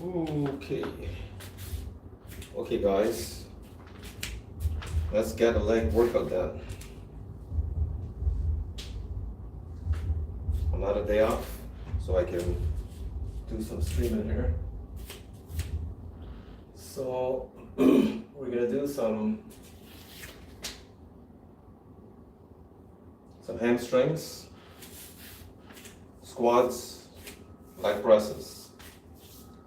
Okay. Okay, guys. Let's get a leg workout done. Another day off, so I can do some streaming here. So we're gonna do some hamstrings, squats, leg presses,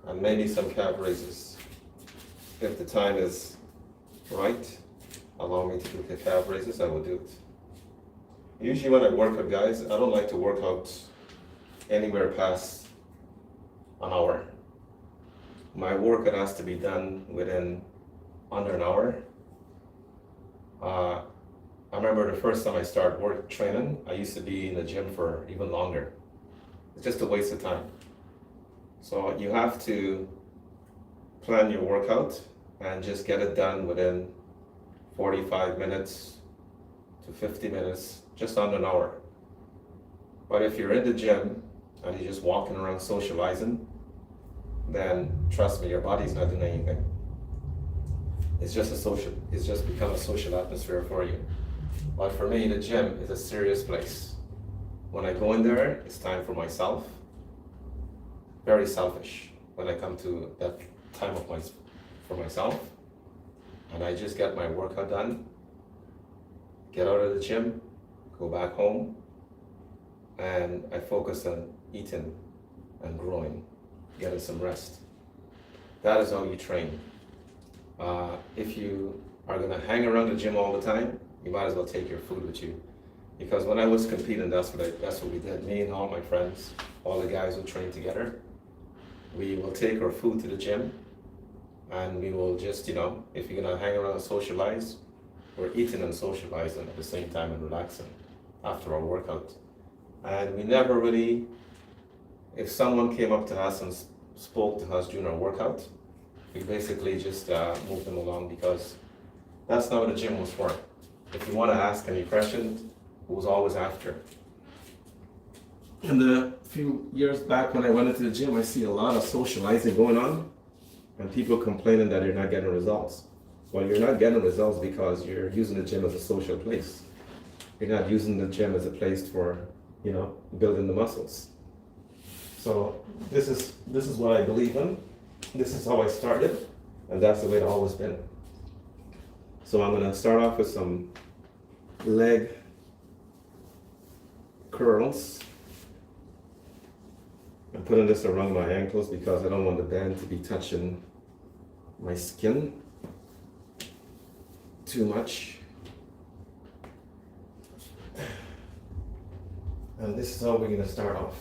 and maybe some calf raises. If the time is right, allow me to do the calf raises, I will do it. Usually when I work out, guys, I don't like to work out anywhere past an hour. My workout has to be done within under an hour. I remember the first time I started training, I used to be in the gym for even longer. It's just a waste of time. So you have to plan your workout and just get it done within 45 minutes to 50 minutes, just under an hour. But if you're in the gym and you're just walking around socializing, then trust me, your body's not doing anything. It's just become a social atmosphere for you. But for me, the gym is a serious place. When I go in there, it's time for myself. Very selfish when I come to that time for myself. And I just get my workout done, get out of the gym, go back home, and I focus on eating and growing, getting some rest. That is how you train. If you are gonna hang around the gym all the time, you might as well take your food with you. Because when I was competing, that's what we did. Me and all my friends, all the guys who train together, we will take our food to the gym, and we will just, if you're gonna hang around and socialize, we're eating and socializing at the same time and relaxing after our workout. And we never really, if someone came up to us and spoke to us during our workout, we basically just moved them along, because that's not what the gym was for. If you want to ask any questions, it was always after. In the few years back when I went into the gym, I see a lot of socializing going on and people complaining that they're not getting results. Well, you're not getting results because you're using the gym as a social place. You're not using the gym as a place for, building the muscles. So this is what I believe in. This is how I started, and that's the way it's always been. So I'm gonna start off with some leg curls. I'm putting this around my ankles because I don't want the band to be touching my skin too much. And this is how we're gonna start off.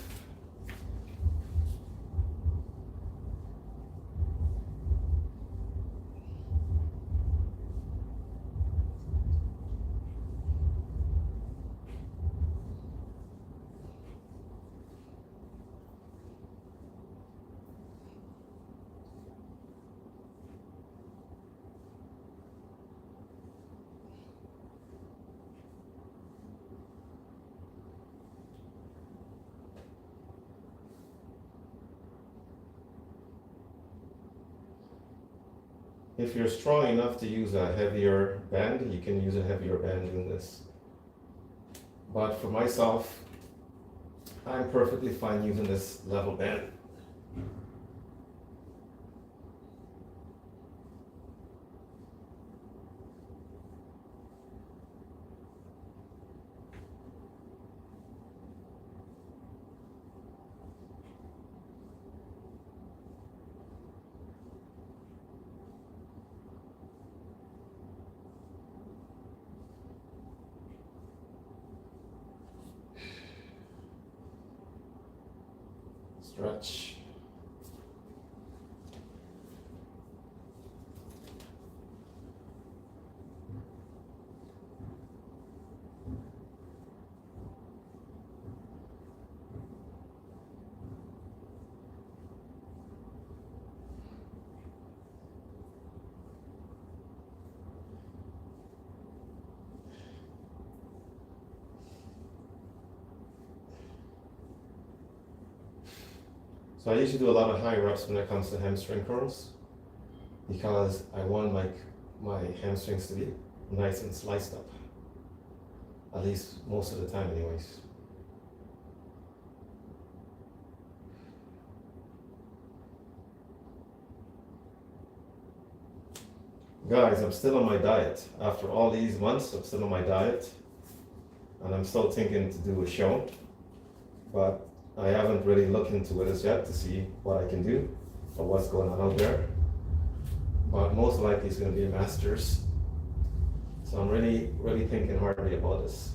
If you're strong enough to use a heavier band, you can use a heavier band in this. But for myself, I'm perfectly fine using this level band. Stretch. So I usually do a lot of high reps when it comes to hamstring curls because I want my hamstrings to be nice and sliced up. At least most of the time anyways. Guys, I'm still on my diet. After all these months, I'm still on my diet. And I'm still thinking to do a show. But I haven't really looked into it as yet to see what I can do or what's going on out there. But most likely it's going to be a Masters. So I'm really thinking hardly about this.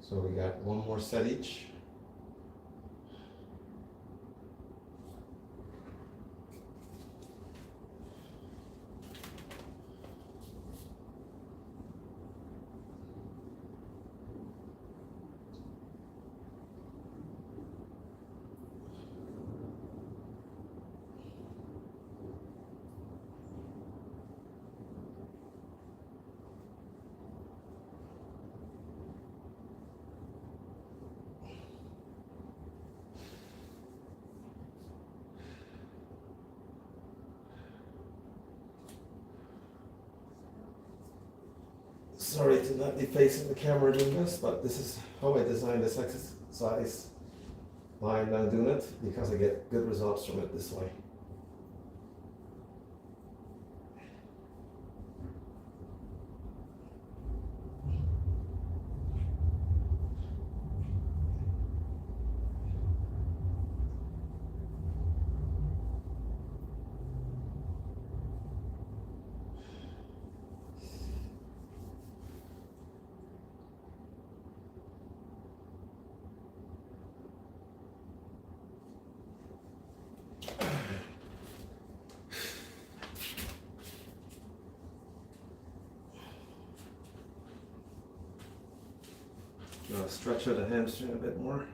So we got one more set each. Sorry to not be facing the camera doing this, but this is how I designed this exercise. Why I'm not doing it? Because I get good results from it this way. Now stretch out the hamstring a bit more.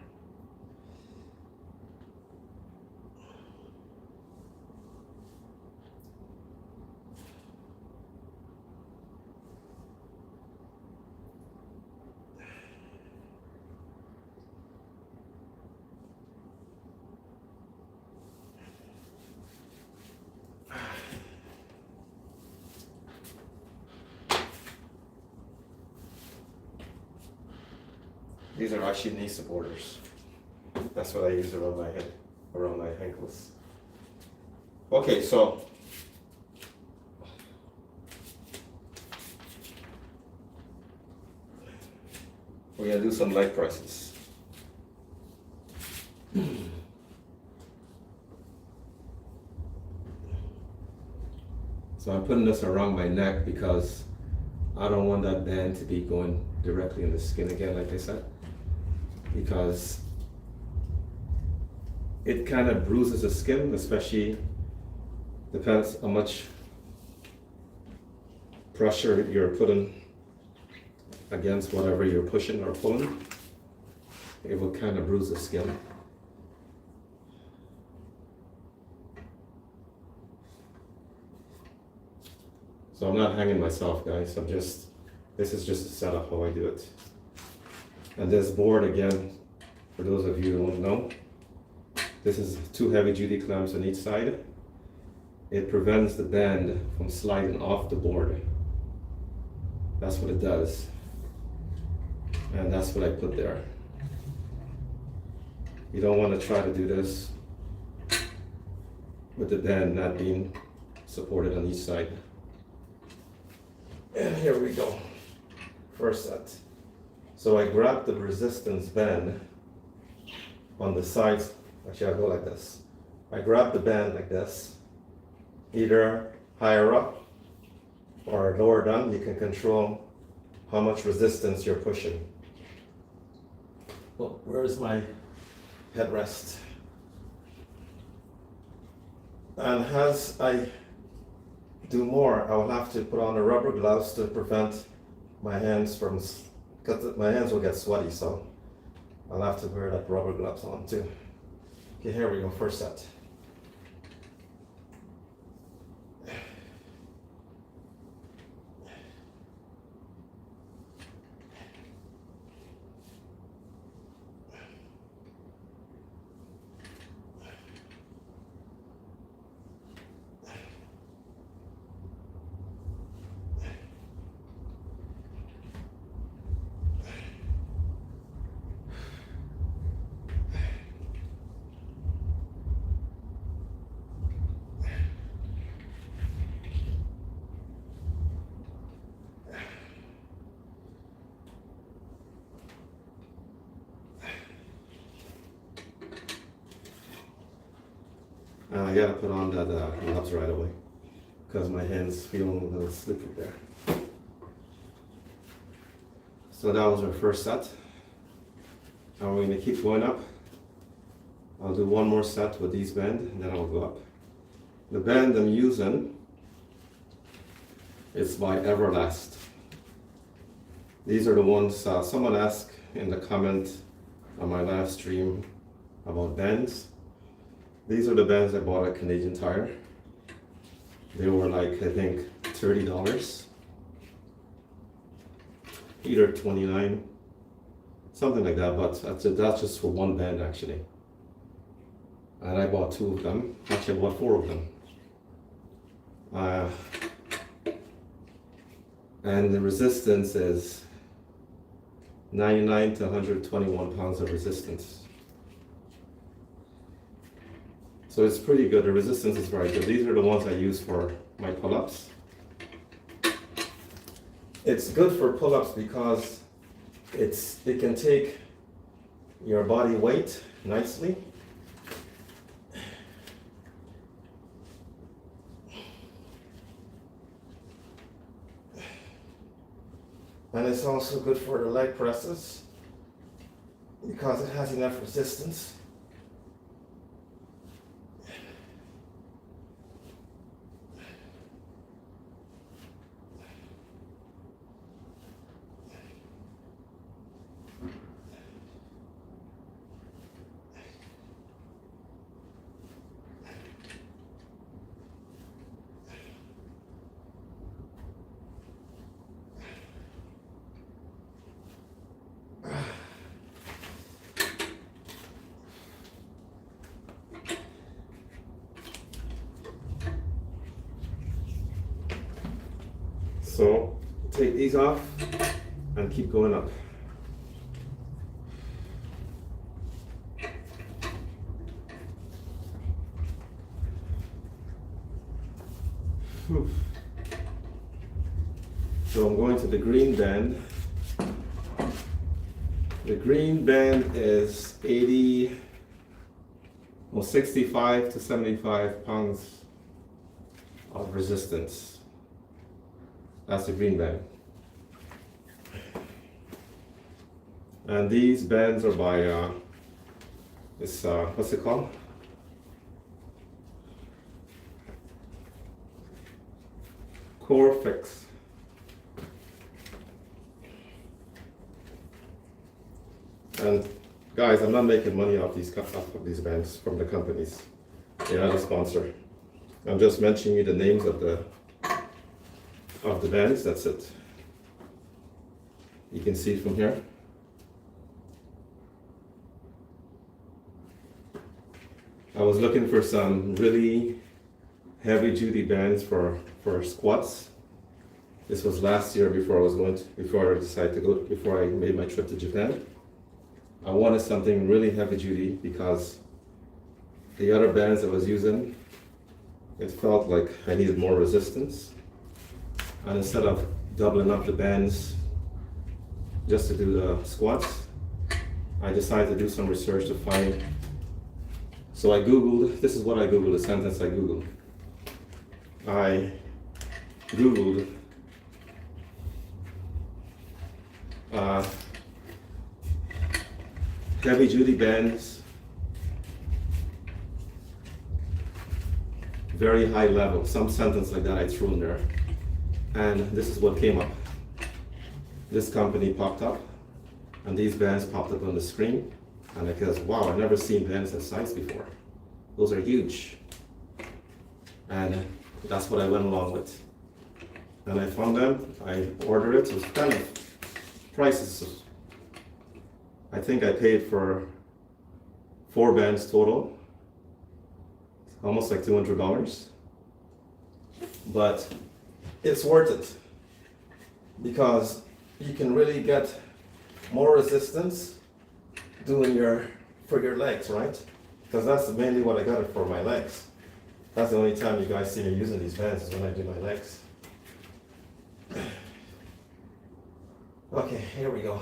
These are actually knee supporters. That's what I use around my head, around my ankles. Okay, so we're gonna do some leg presses. So I'm putting this around my neck because I don't want that band to be going directly in the skin again, like I said, because it kind of bruises the skin, especially depends how much pressure you're putting against whatever you're pushing or pulling. It will kind of bruise the skin. So I'm not hanging myself, guys. This is just a setup how I do it. And this board, again, for those of you who don't know, this is 2 heavy-duty clamps on each side. It prevents the band from sliding off the board. That's what it does. And that's what I put there. You don't want to try to do this with the band not being supported on each side. And here we go. First set. So I grab the resistance band on the sides. Actually, I'll go like this. I grab the band like this, either higher up or lower down. You can control how much resistance you're pushing. Well, where's my headrest? And as I do more, I will have to put on the rubber gloves to prevent my hands from, because my hands will get sweaty, so I'll have to wear that rubber gloves on too. Okay, here we go, first set. I gotta put on that gloves right away because my hands feel a little slippery there. So that was our first set. Now we're gonna keep going up. I'll do one more set with these bands and then I'll go up. The band I'm using is by Everlast. These are the ones, someone asked in the comment on my live stream about bands. These are the bands I bought at Canadian Tire. They were like, I think, $30. Either 29, something like that, but that's just for one band actually. And I bought 2 of them. Actually, I bought 4 of them. And the resistance is 99 to 121 pounds of resistance. So it's pretty good. The resistance is very good. These are the ones I use for my pull-ups. It's good for pull-ups because it can take your body weight nicely. And it's also good for the leg presses because it has enough resistance. So take these off and keep going up. So I'm going to the green band. The green band is 65 to 75 pounds of resistance. That's the green band. And these bands are by, what's it called? Corefix. And guys, I'm not making money off these bands from the companies. They're not a sponsor. I'm just mentioning you the names of the bands, that's it. You can see from here. I was looking for some really heavy duty bands for squats. This was last year before I decided to go, before I made my trip to Japan. I wanted something really heavy duty because the other bands I was using, it felt like I needed more resistance. And instead of doubling up the bands just to do the squats, I decided to do some research to find. So I Googled, this is what I Googled, the sentence I Googled. I Googled heavy duty bands very high level, some sentence like that I threw in there. And this is what came up. This company popped up, and these bands popped up on the screen. And I goes, wow, I've never seen bands that size before. Those are huge. And that's what I went along with. And I found them, I ordered it, it was kind of prices. I think I paid for 4 bands total, almost like $200. But it's worth it because you can really get more resistance doing for your legs, right? Because that's mainly what I got it for, my legs. That's the only time you guys see me using these bands is when I do my legs. Okay, here we go.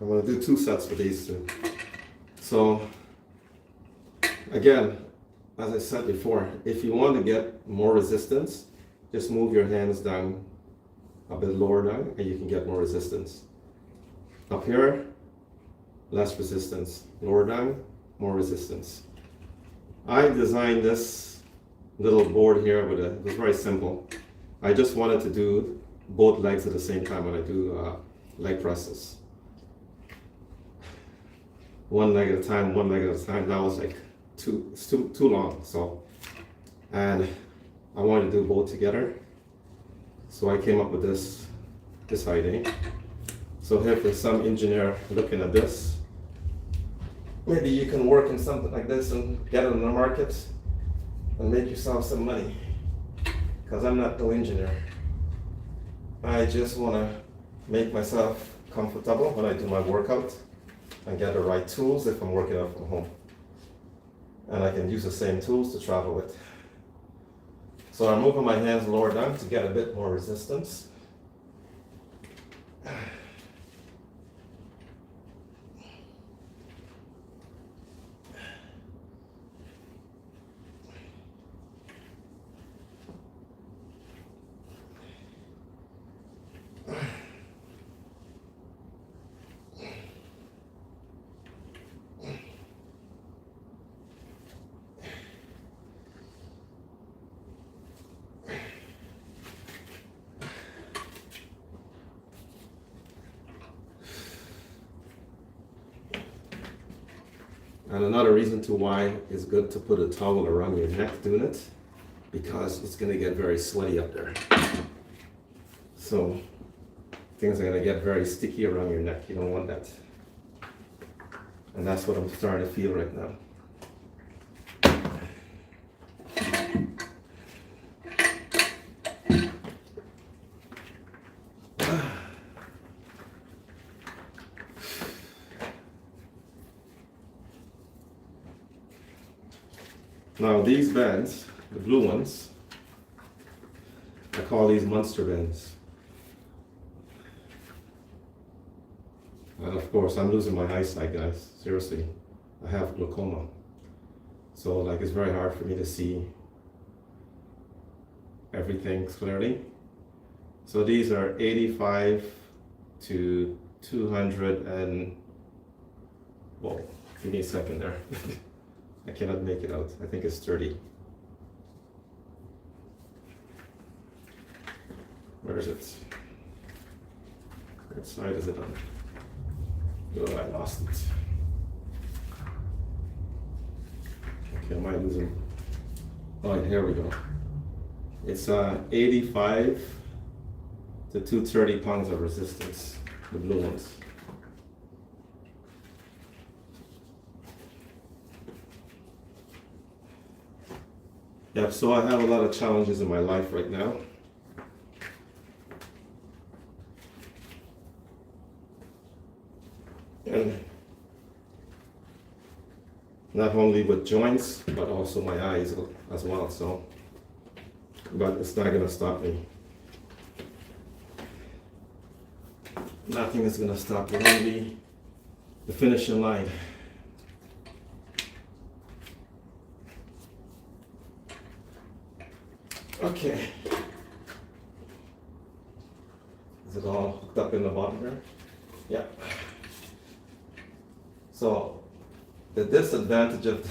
I'm going to do 2 sets for these two. So, again, as I said before, if you want to get more resistance, just move your hands down a bit lower down and you can get more resistance. Up here, less resistance. Lower down, more resistance. I designed this little board here it was very simple. I just wanted to do both legs at the same time when I do leg presses. One leg at a time, one leg at a time. That was like too long. So, and I wanted to do both together. So I came up with this idea. So if there's some engineer looking at this, maybe you can work in something like this and get it on the market and make yourself some money. Because I'm not no engineer. I just want to make myself comfortable when I do my workout and get the right tools if I'm working out from home. And I can use the same tools to travel with. So I'm moving my hands lower down to get a bit more resistance. And another reason to why it's good to put a towel around your neck doing it, because it's gonna get very sweaty up there. So things are gonna get very sticky around your neck. You don't want that. And that's what I'm starting to feel right now. Now these bands, the blue ones, I call these monster bands. And of course I'm losing my eyesight, guys, seriously. I have glaucoma. So like it's very hard for me to see everything clearly. So these are 85 to 200 and, whoa, give me a second there. I cannot make it out. I think it's 30. Where is it? What side is it on? Oh, I lost it. Okay, am I losing? Oh, here we go. It's 85 to 230 pounds of resistance, the blue ones. Yep, so I have a lot of challenges in my life right now. And not only with joints, but also my eyes as well. So, but it's not gonna stop me. Nothing is gonna stop me. Only the finishing line. Okay. Is it all hooked up in the bottom there? Yeah. So the disadvantage of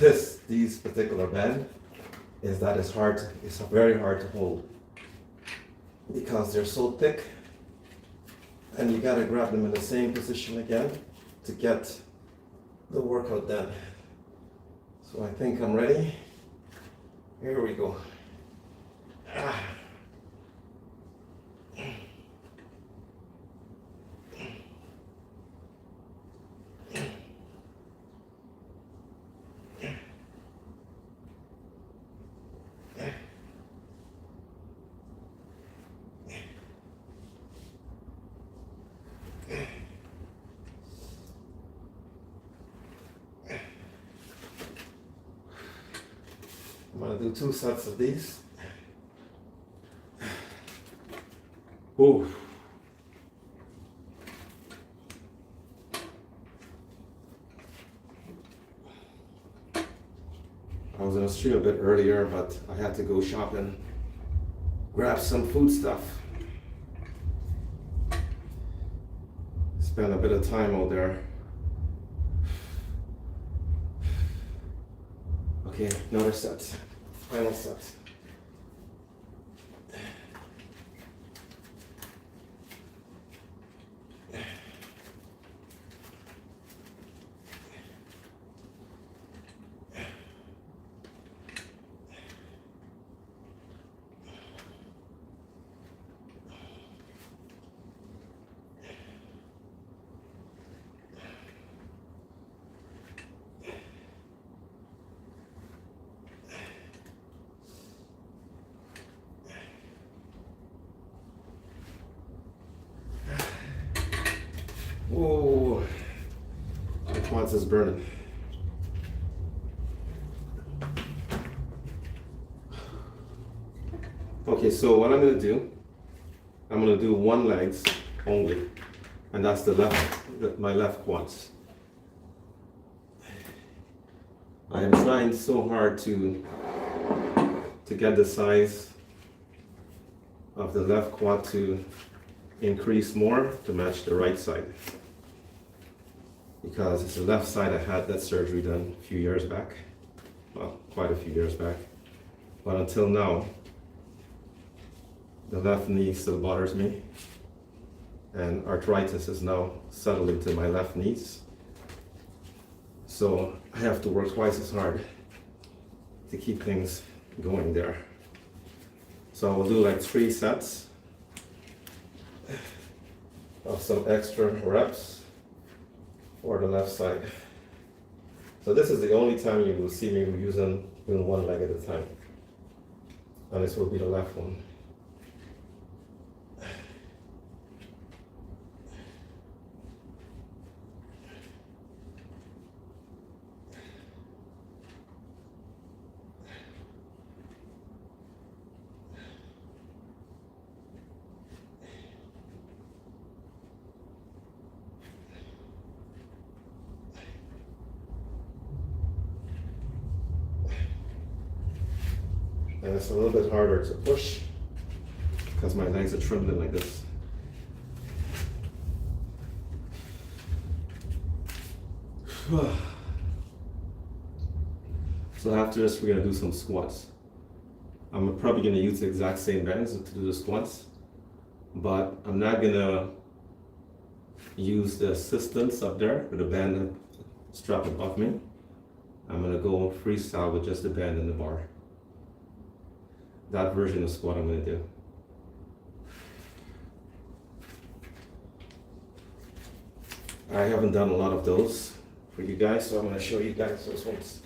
these particular band is that it's very hard to hold because they're so thick, and you gotta grab them in the same position again to get the workout done. So I think I'm ready. Here we go. I'm gonna do 2 sets of these. Ooh. I was in the street a bit earlier, but I had to go shopping, grab some food stuff. Spend a bit of time out there. Okay, another set. Final set. Whoa, my quads is burning. Okay, so what I'm gonna do, I'm gonna do 1 legs only, and that's my left quads. I am trying so hard to get the size of the left quad to increase more to match the right side, because it's the left side. I had that surgery done a few years back, well, quite a few years back, but until now the left knee still bothers me, and arthritis is now settled into my left knees, so I have to work twice as hard to keep things going there. So I will do like 3 sets of some extra reps for the left side. So this is the only time you will see me doing 1 leg at a time, and this will be the left one. And it's a little bit harder to push because my legs are trembling like this. So after this, we're gonna do some squats. I'm probably gonna use the exact same bands to do the squats, but I'm not gonna use the assistance up there with the band strap above me. I'm gonna go freestyle with just the band and the bar. That version of squat I'm gonna do. I haven't done a lot of those for you guys, so I'm gonna show you guys those ones.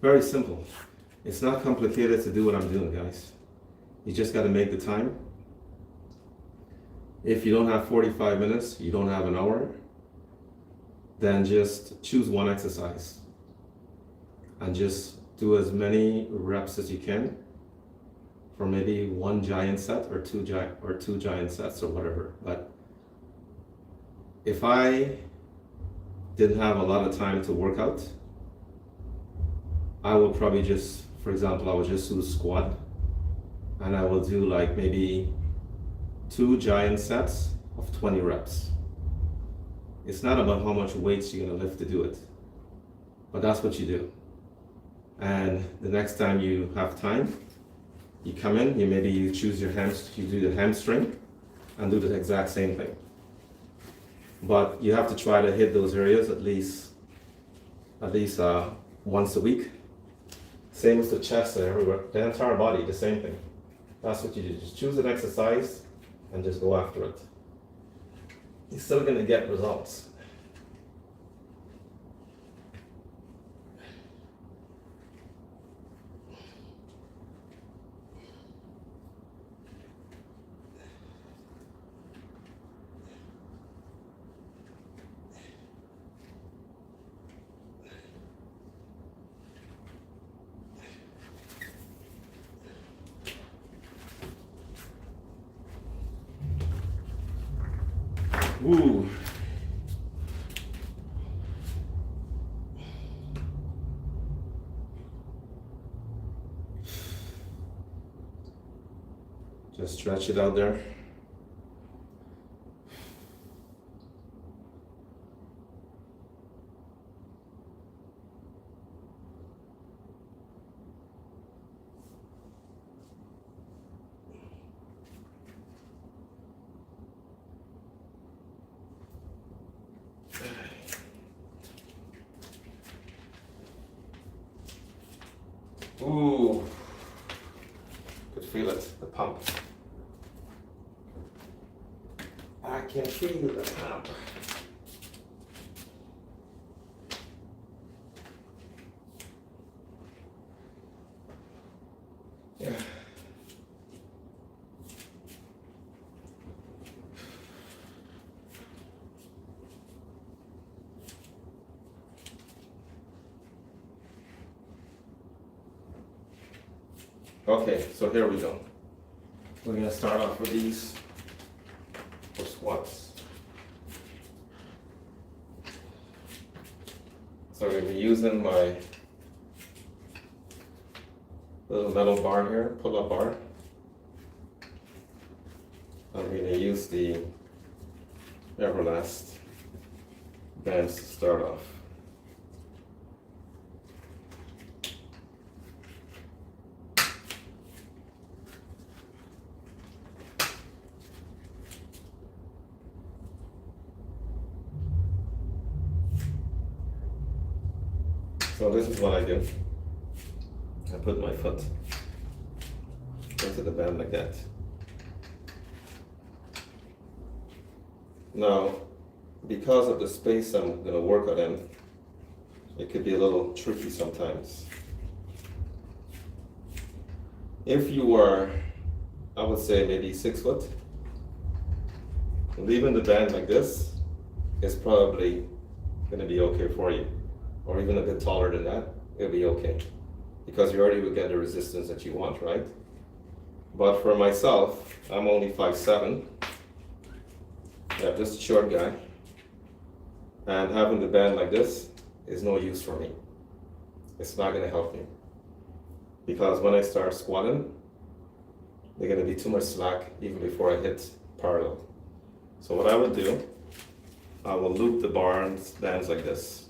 Very simple. It's not complicated to do what I'm doing, guys. You just got to make the time. If you don't have 45 minutes, you don't have an hour, then just choose one exercise and just do as many reps as you can for maybe one giant set or two giant sets or whatever. But if I didn't have a lot of time to work out, I would probably just, for example, I would just do squat, and I will do like maybe 2 giant sets of 20 reps. It's not about how much weights you're gonna lift to do it, but that's what you do. And the next time you have time, you come in, you choose you do the hamstring and do the exact same thing. But you have to try to hit those areas at least once a week. Same as the chest and everywhere, the entire body, the same thing. That's what you do. Just choose an exercise and just go after it. You're still gonna get results. Ooh. Just stretch it out there. Ooh, could feel it, the pump. I can feel the pump. Yeah. Okay, so here we go. We're gonna start off with these for squats. So I'm gonna be using my little metal bar here, pull-up bar. I'm gonna use the Everlast bands to start off. So this is what I do. I put my foot into the band like that. Now, because of the space I'm going to work on in, it could be a little tricky sometimes. If you are, I would say maybe 6 foot, leaving the band like this is probably going to be okay for you. Or even a bit taller than that, it'll be okay. Because you already will get the resistance that you want, right? But for myself, I'm only 5'7". Yeah, just a short guy. And having the band like this is no use for me. It's not gonna help me. Because when I start squatting, there's gonna be too much slack even before I hit parallel. So what I would do, I will loop the bands like this.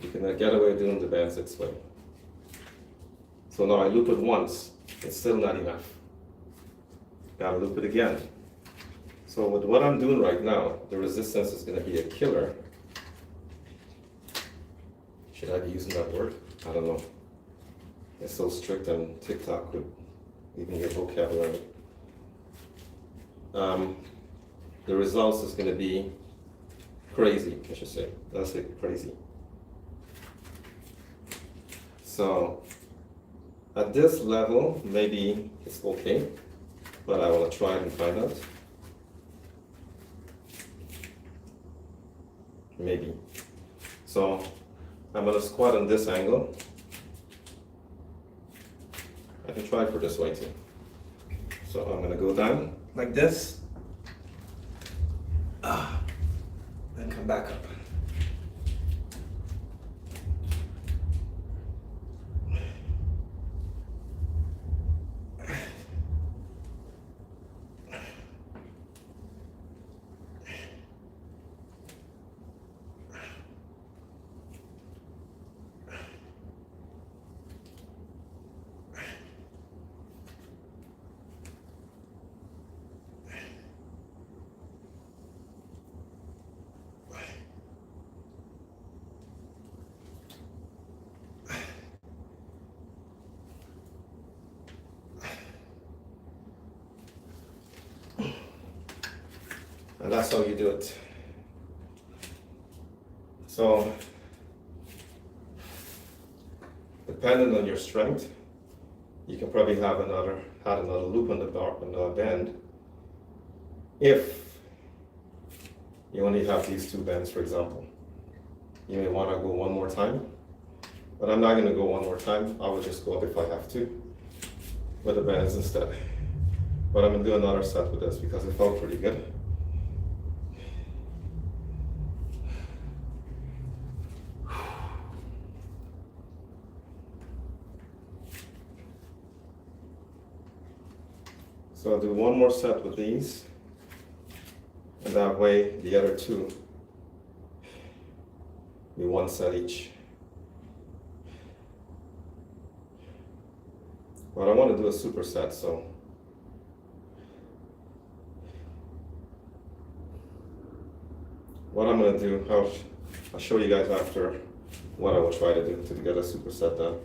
You can get away doing the bands this way. So now I loop it once, it's still not enough. Gotta loop it again. So with what I'm doing right now, the resistance is gonna be a killer. Should I be using that word? I don't know. It's so strict on TikTok with even your vocabulary. The results is gonna be crazy, I should say. That's it, crazy. So at this level, maybe it's okay, but I want to try it and find out. Maybe. So I'm going to squat on this angle. I can try for this way too. So I'm going to go down like this. Then come back up. And that's how you do it. So, depending on your strength, you can probably add another loop on the bar, on the bend. If you only have these two bends, for example, you may want to go one more time. But I'm not going to go one more time. I will just go up if I have to with the bends instead. But I'm going to do another set with this because it felt pretty good. So I'll do one more set with these, and that way the other two be one set each. But I want to do a superset, so what I'm going to do, I'll show you guys after what I will try to do to get a superset done.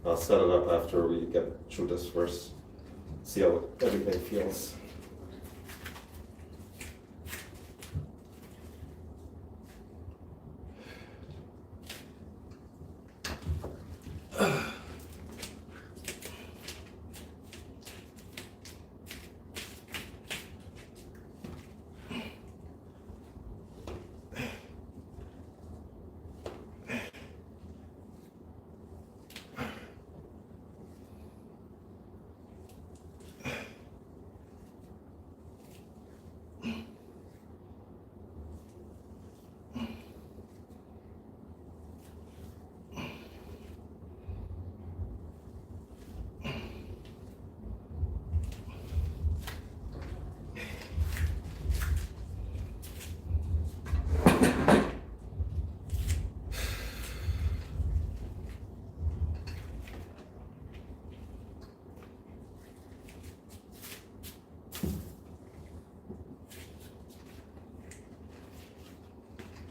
I'll set it up after we get through this first, see how everything feels.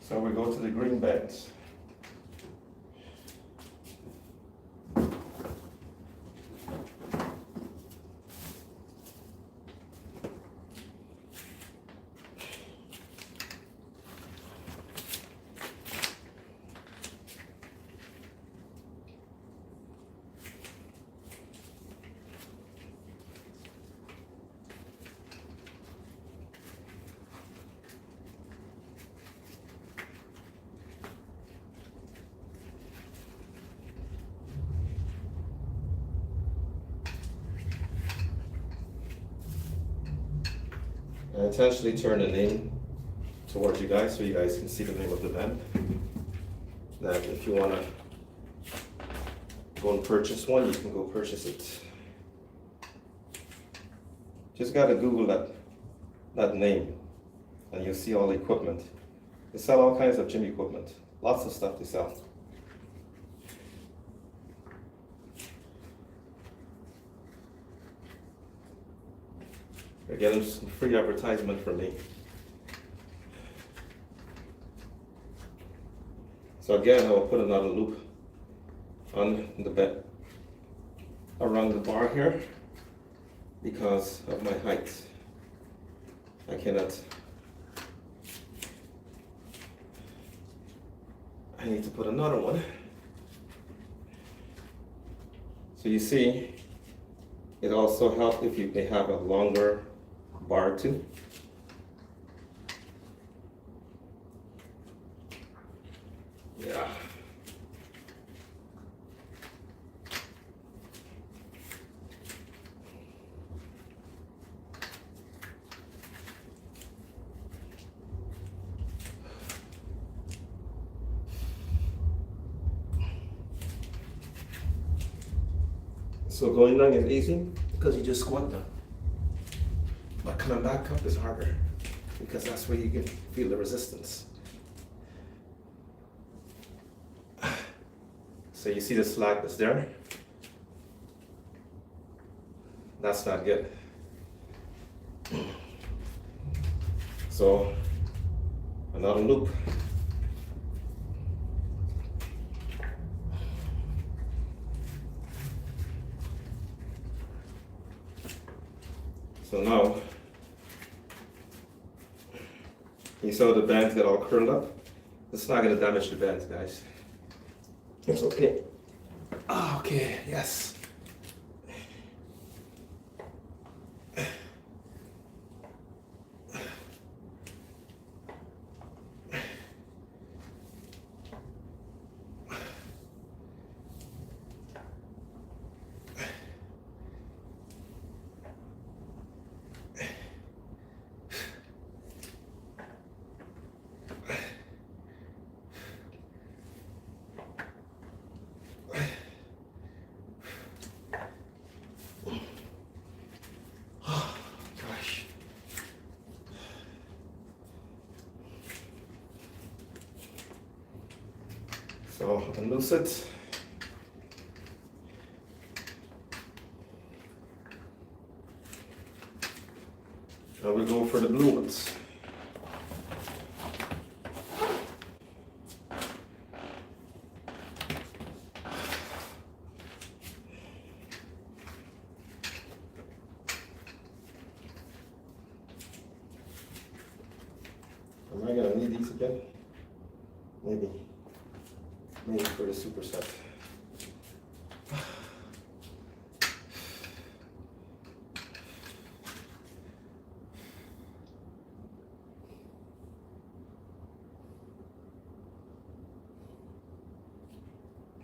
So we go to the green bends. I intentionally turn the name towards you guys so you guys can see the name of the band. That if you want to go and purchase one, you can go purchase it. Just got to Google that name and you'll see all the equipment. They sell all kinds of gym equipment. Lots of stuff they sell. They're getting some free advertisement from me. So again, I will put another loop on the bed around the bar here because of my height. I cannot. I need to put another one. So you see, it also helps if you may have a longer bar too. Yeah. So going down is easy because you just squat down. But coming back up is harder because that's where you can feel the resistance. So you see the slack that's there? That's not good. So another loop. So now, you saw the bands get all curled up. It's not gonna damage the bands, guys. It's okay. Ah, okay, yes. Gosh. So unloose it. Now we go for the blue ones. Am I gonna need these again? Maybe. Maybe for the superset.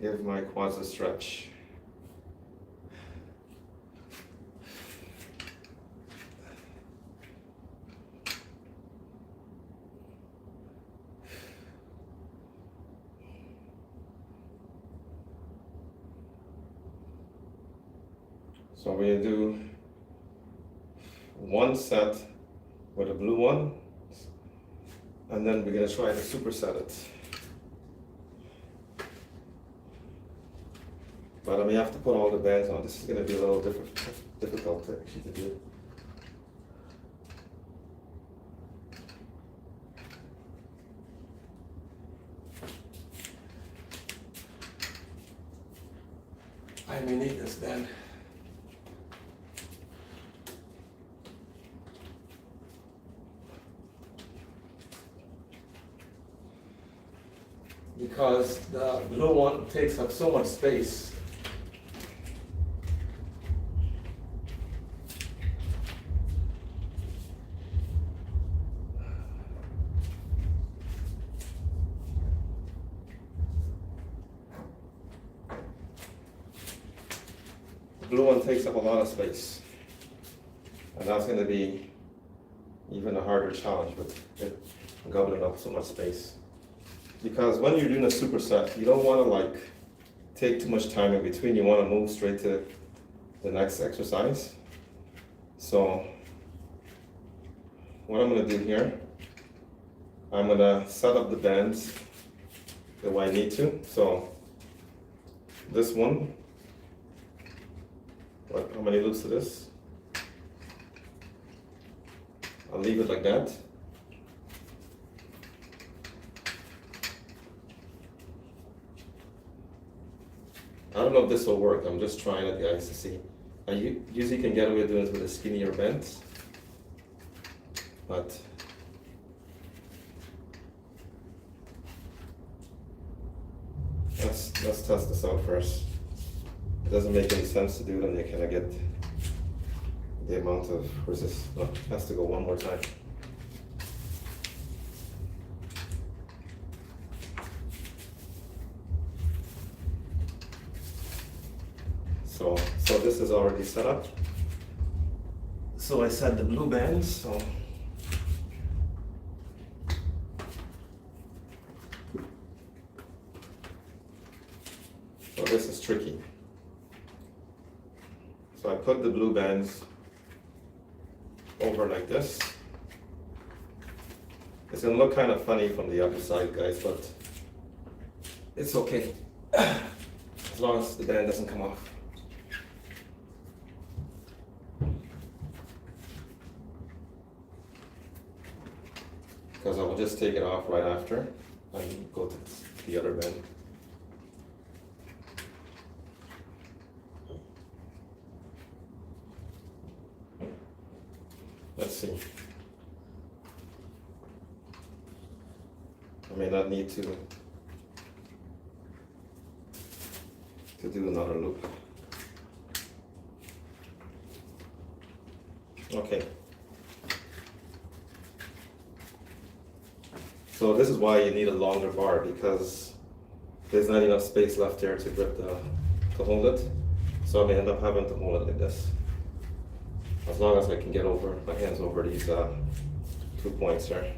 Give my quads a stretch. So we're gonna do one set with a blue one, and then we're gonna try to superset it. But I may have to put all the bands on. This is gonna be a little difficult to actually do. I may need this band. Because the blue one takes up so much space. The blue one takes up a lot of space. And that's going to be even a harder challenge with it gobbling up so much space. Because when you're doing a superset, you don't want to like take too much time in between. You want to move straight to the next exercise. So what I'm going to do here, I'm going to set up the bands the way I need to. So this one, how many loops is this? I'll leave it like that. I don't know if this will work. I'm just trying it, guys, to see. I usually can get away doing this with a skinnier band, but let's test this out first. doesn't make any sense to do it, and you kind of get the amount of resist. No, it has to go one more time. So this is already set up. So I set the blue bands. So this is tricky. So I put the blue bands over like this. It's gonna look kind of funny from the other side, guys, but it's okay. As long as the band doesn't come off. Because I will just take it off right after and go to the other band. Let's see. I may not need to do another loop. Okay. So this is why you need a longer bar, because there's not enough space left there to grip to hold it. So I may end up having to hold it like this. As long as I can get over my hands over these 2 points here.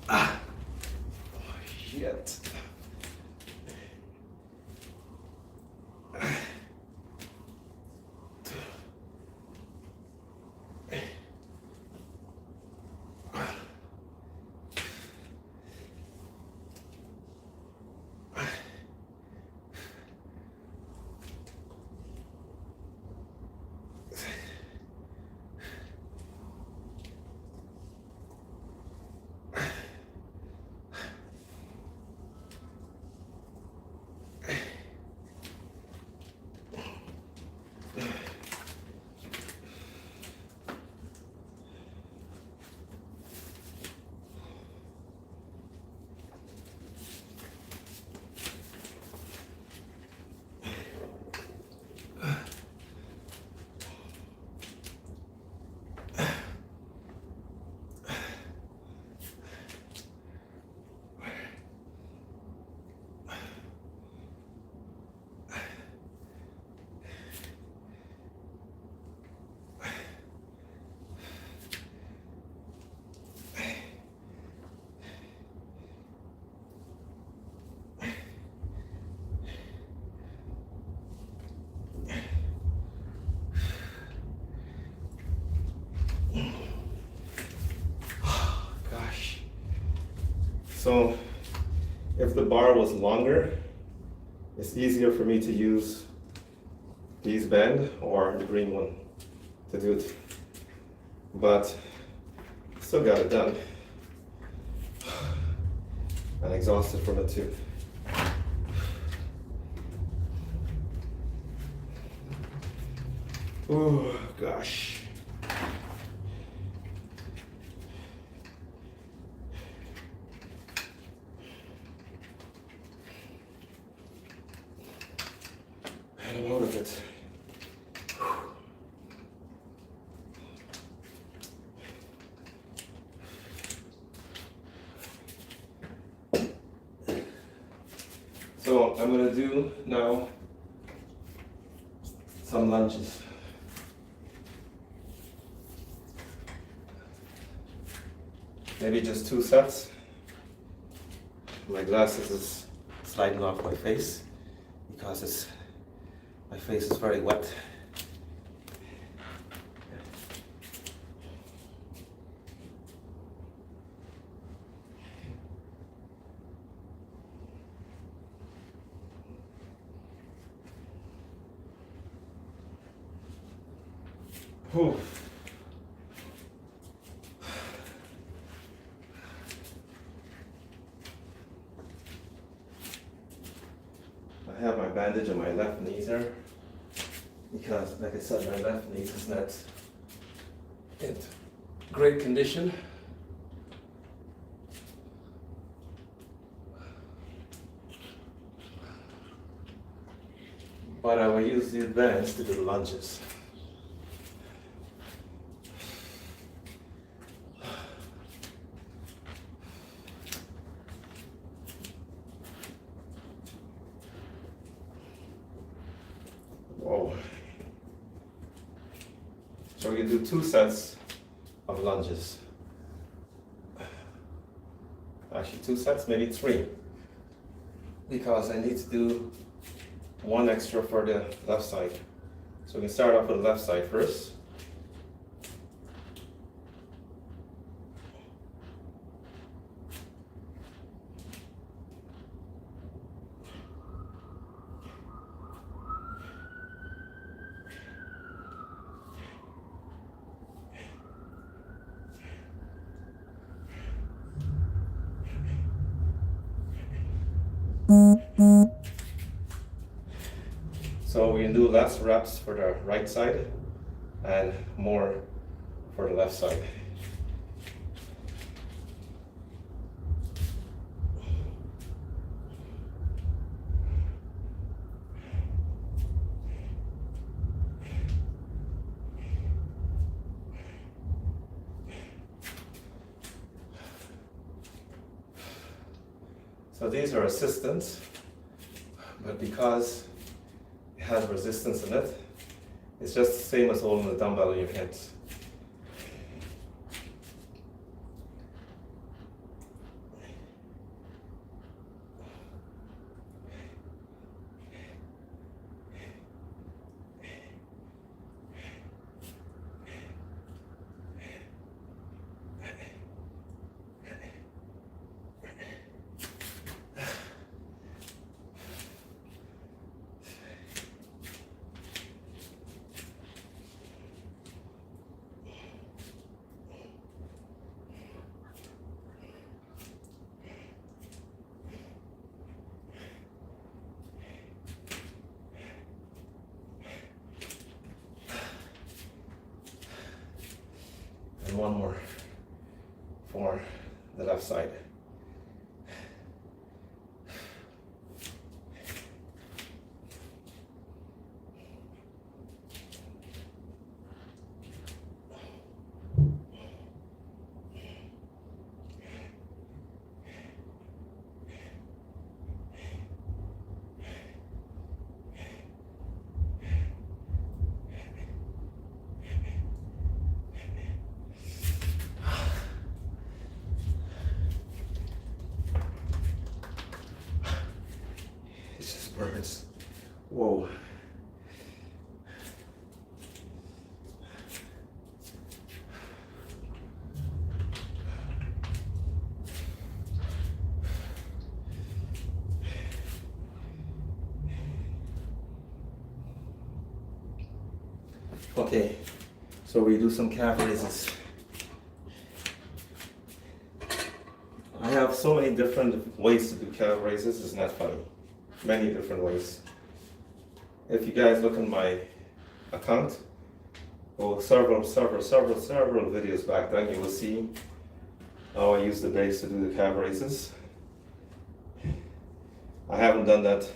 Ah! Oh, shit. So if the bar was longer, it's easier for me to use these band or the green one to do it. But still got it done. I'm exhausted from it too. Oh gosh. I'm out of it. So I'm gonna do now some lunges. Maybe just 2 sets. My glasses is sliding off my face because my face is very wet. Whew. I have my bandage on my left knee there because, like I said, my left knee is not in great condition. use these bands to do the lunges. Whoa. So we can do 2 sets of lunges. Actually 2 sets, maybe 3. Because I need to do 1 extra for the left side. So we can start off with the left side first. So we can do less reps for the right side and more for the left side. So these are assistants, but because it has resistance in it, it's just the same as holding the dumbbell in your hands. And one more for the left side. Burns. Whoa. Okay, so we do some calf raises. I have so many different ways to do calf raises, it's not funny. Many different ways. If you guys look in my account, or several videos back then, you will see how I use the base to do the calf raises. I haven't done that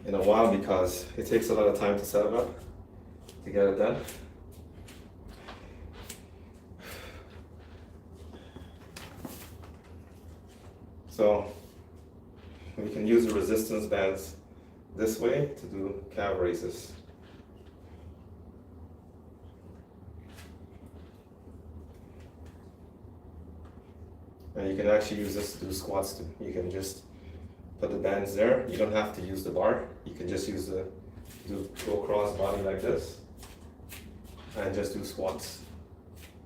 in a while because it takes a lot of time to set it up, to get it done. So we can use the resistance bands this way to do calf raises. And you can actually use this to do squats too. You can just put the bands there. You don't have to use the bar. You can just use go cross body like this and just do squats.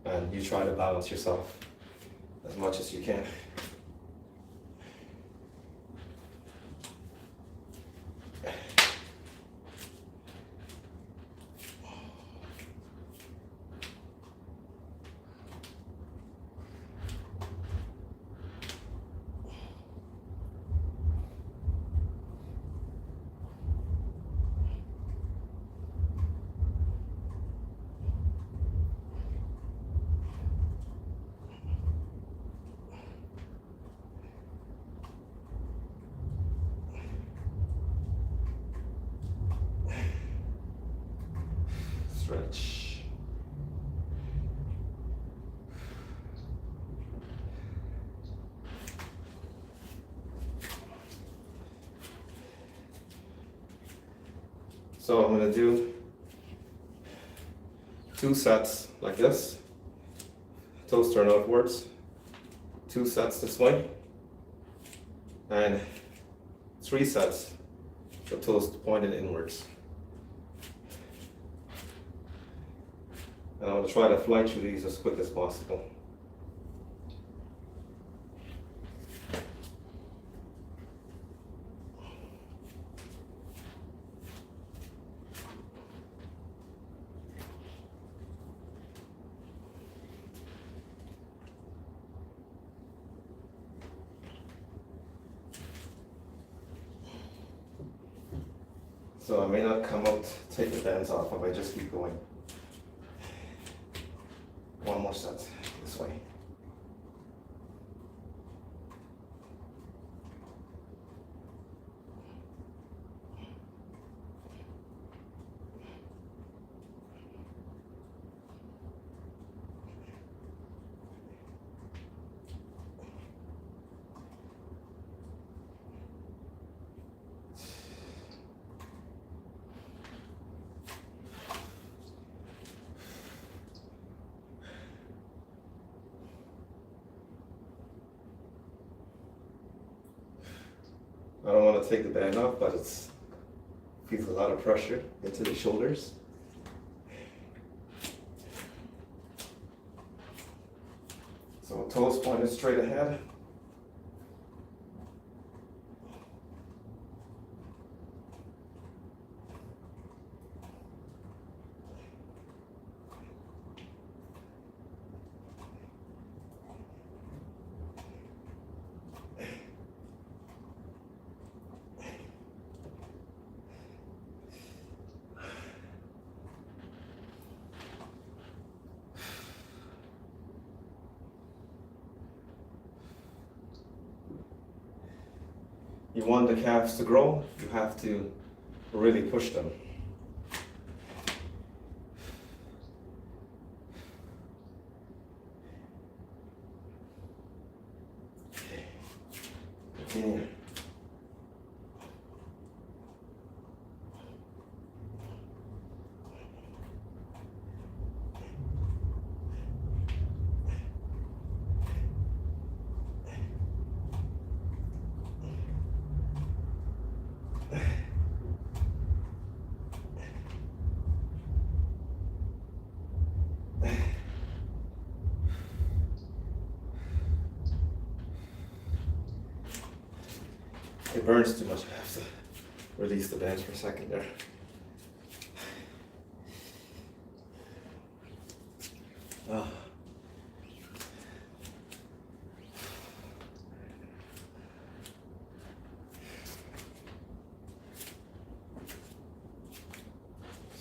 And you try to balance yourself as much as you can. So I'm gonna do 2 sets like this, toes turn outwards, 2 sets this way, and 3 sets, the toes pointed inwards. And I'm gonna try to fly through these as quick as possible. So I may not come out, take the bands off, I might just keep going. 1 more set this way. I don't want to take the band off, but it's feels a lot of pressure into the shoulders. So toes pointed straight ahead. You want the calves to grow, you have to really push them. Continue. It burns too much. I have to release the bands for a second there. Ah.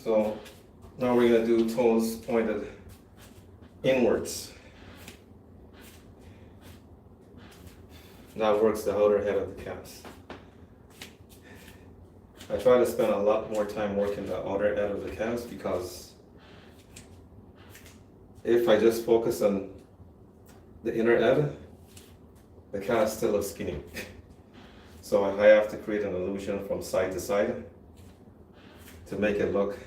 So now we're going to do toes pointed inwards. That works the outer head of the calves. I try to spend a lot more time working the outer head of the calves because if I just focus on the inner head, the calves still look skinny. So I have to create an illusion from side to side to make it look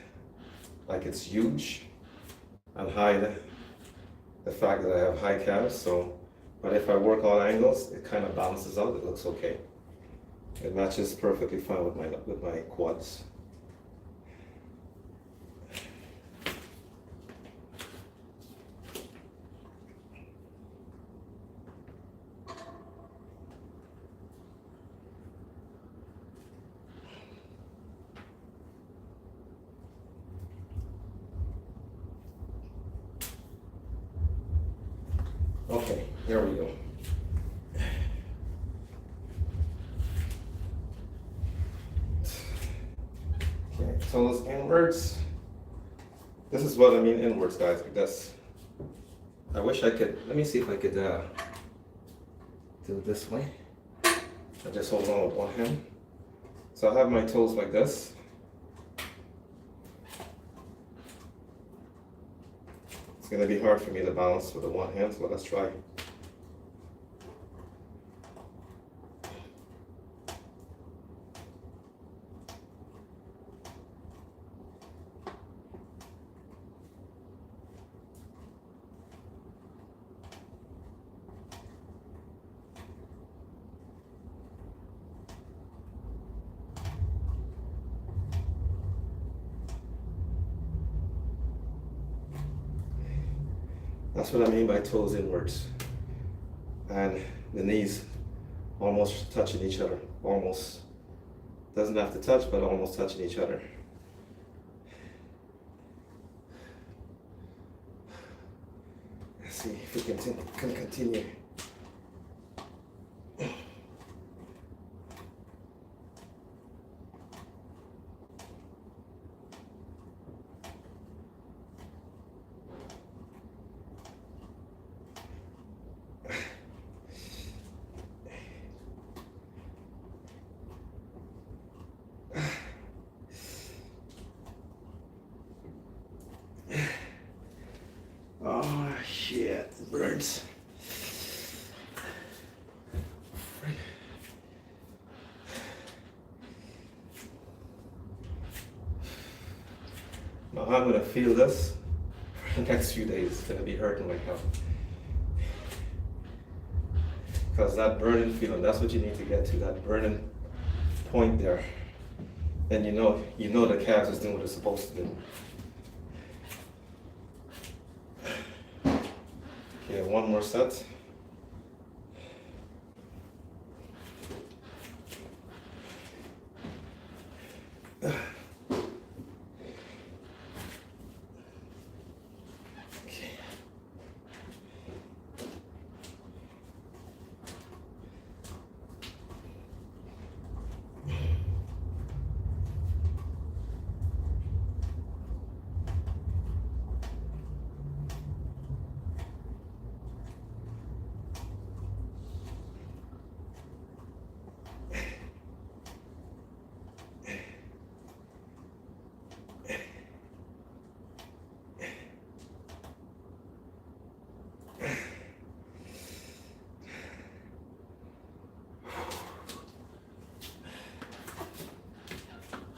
like it's huge and hide the fact that I have high calves. So, but if I work all angles, it kind of balances out. It looks okay. It matches perfectly fine with my quads. Okay, there we go. Okay, toes inwards. This is what I mean inwards, guys, like this. I wish I could, let me see if I could do it this way. I just hold on with one hand. So I have my toes like this. It's gonna be hard for me to balance with the one hand, so let's try. That's what I mean by toes inwards. And the knees almost touching each other. Almost. Doesn't have to touch, but almost touching each other. Let's see if we can continue. Oh shit, it burns. Now I'm gonna feel this for the next few days. It's gonna be hurting like hell. Because that burning feeling, that's what you need to get to, that burning point there. Then you know the calves is doing what it's supposed to do. Okay, one more set.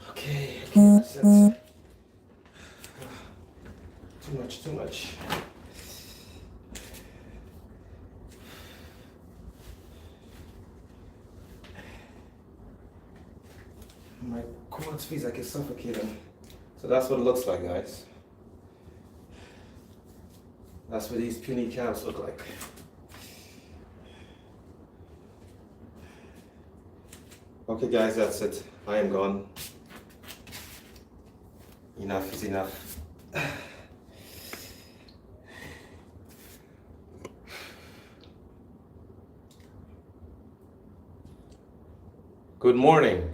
Okay, that's it. Too much. My quads feels like it's suffocating. So that's what it looks like, guys. That's what these puny calves look like. Okay guys, that's it. I am gone. Enough is enough. Good morning.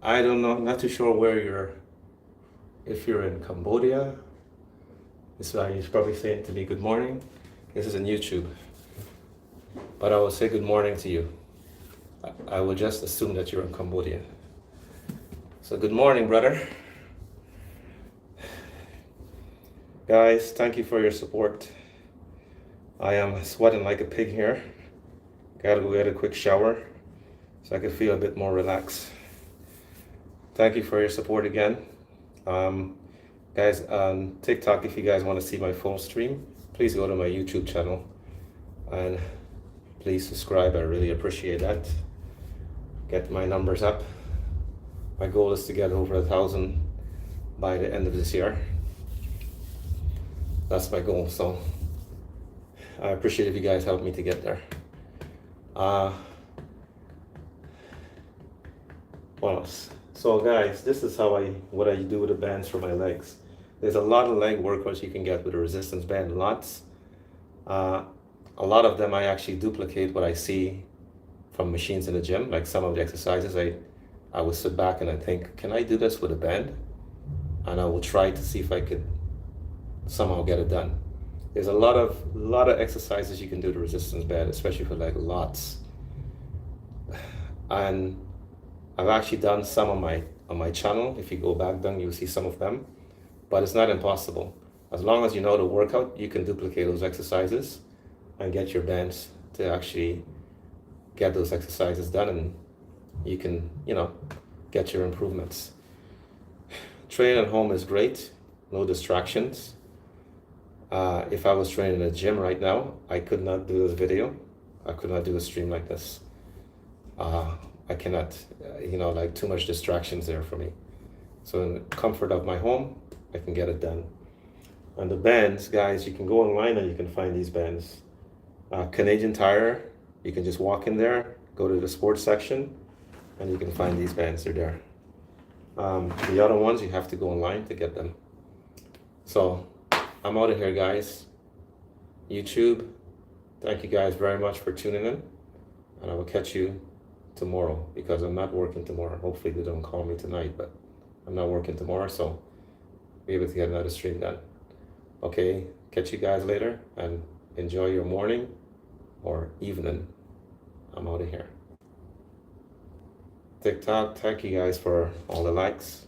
I don't know, not too sure where if you're in Cambodia. This is why you're probably saying to me good morning. This is on YouTube. But I will say good morning to you. I will just assume that you're in Cambodia. So good morning, brother. Guys, thank you for your support. I am sweating like a pig here. Gotta go get a quick shower so I can feel a bit more relaxed. Thank you for your support again. Guys, on TikTok, if you guys want to see my full stream, please go to my YouTube channel and please subscribe. I really appreciate that. Get my numbers up. My goal is to get over 1,000 by the end of this year. That's my goal, so I appreciate if you guys help me to get there. What else? So guys, this is what I do with the bands for my legs. There's a lot of leg workouts you can get with a resistance band, lots. A lot of them I actually duplicate what I see from machines in the gym, like some of the exercises I will sit back and I think, can I do this with a band? And I will try to see if I could somehow get it done. There's a lot of exercises you can do with the resistance band, especially for like lots. And I've actually done some on my channel. If you go back down, you'll see some of them. But it's not impossible. As long as you know the workout, you can duplicate those exercises and get your bands to actually get those exercises done, and you can, get your improvements. Training at home is great, no distractions. If I was training in a gym right now, I could not do this video. I could not do a stream like this. I cannot, like too much distractions there for me. So in the comfort of my home, I can get it done. And the bands, guys, you can go online and you can find these bands. Canadian Tire, you can just walk in there, go to the sports section, and you can find these bands. They're there. The other ones, you have to go online to get them. So I'm out of here, guys. YouTube, thank you guys very much for tuning in. And I will catch you tomorrow because I'm not working tomorrow. Hopefully they don't call me tonight, but I'm not working tomorrow, so be able to get another stream done. Okay, catch you guys later and enjoy your morning or evening. I'm out of here. TikTok, thank you guys for all the likes.